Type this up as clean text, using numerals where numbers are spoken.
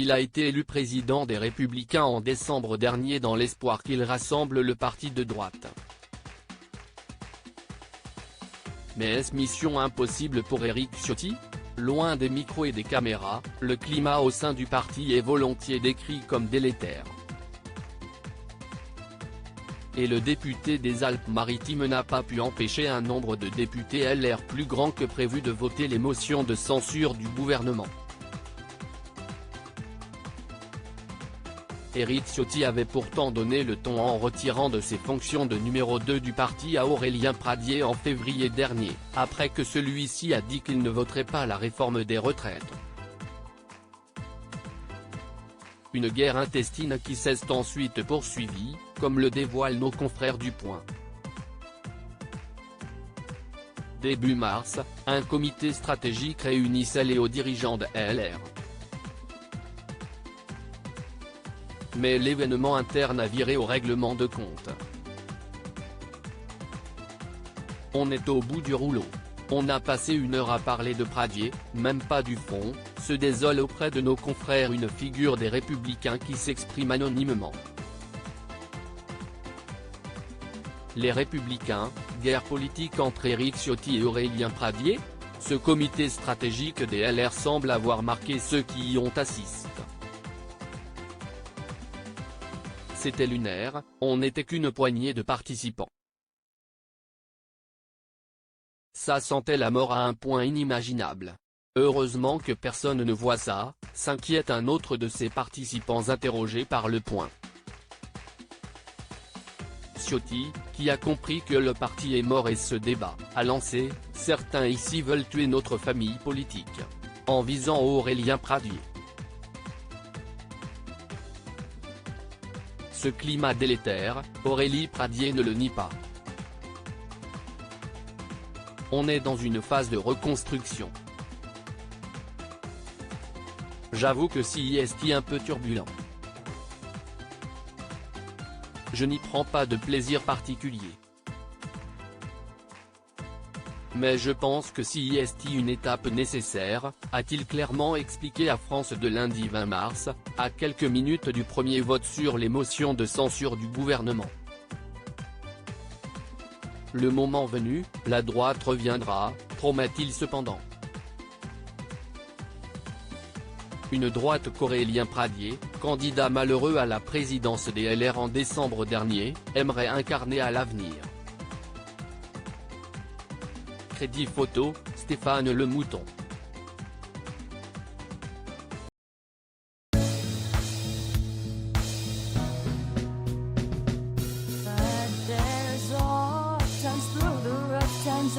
Il a été élu président des Républicains en décembre dernier dans l'espoir qu'il rassemble le parti de droite. Mais est-ce mission impossible pour Éric Ciotti? Loin des micros et des caméras, le climat au sein du parti est volontiers décrit comme délétère. Et le député des Alpes-Maritimes n'a pas pu empêcher un nombre de députés LR plus grand que prévu de voter les motions de censure du gouvernement. Éric Ciotti avait pourtant donné le ton en retirant de ses fonctions de numéro 2 du parti à Aurélien Pradié en février dernier, après que celui-ci a dit qu'il ne voterait pas la réforme des retraites. Une guerre intestine qui s'est ensuite poursuivie, comme le dévoilent nos confrères du Point. Début mars, un comité stratégique réunissait les hauts dirigeants de LR. Mais l'événement interne a viré au règlement de compte. On est au bout du rouleau. On a passé 1 heure à parler de Pradié, même pas du fond, se désole auprès de nos confrères une figure des Républicains qui s'exprime anonymement. Les Républicains, guerre politique entre Éric Ciotti et Aurélien Pradié? Ce comité stratégique des LR semble avoir marqué ceux qui y ont assisté. C'était lunaire, on n'était qu'une poignée de participants. Ça sentait la mort à un point inimaginable. Heureusement que personne ne voit ça, s'inquiète un autre de ces participants interrogé par Le Point. Ciotti, qui a compris que le parti est mort et ce débat, a lancé « Certains ici veulent tuer notre famille politique », en visant Aurélien Pradié. Ce climat délétère, Aurélie Pradié ne le nie pas. On est dans une phase de reconstruction. J'avoue que c'est un peu turbulent. Je n'y prends pas de plaisir particulier. Mais je pense que c'est une étape nécessaire, a-t-il clairement expliqué à France 2 lundi 20 mars, à quelques minutes du premier vote sur les motions de censure du gouvernement. Le moment venu, la droite reviendra, promet-il cependant. Une droite qu'Aurélien Pradié, candidat malheureux à la présidence des LR en décembre dernier, aimerait incarner à l'avenir. Crédit photo, Stéphane Le Mouton. But there's all times through the rough times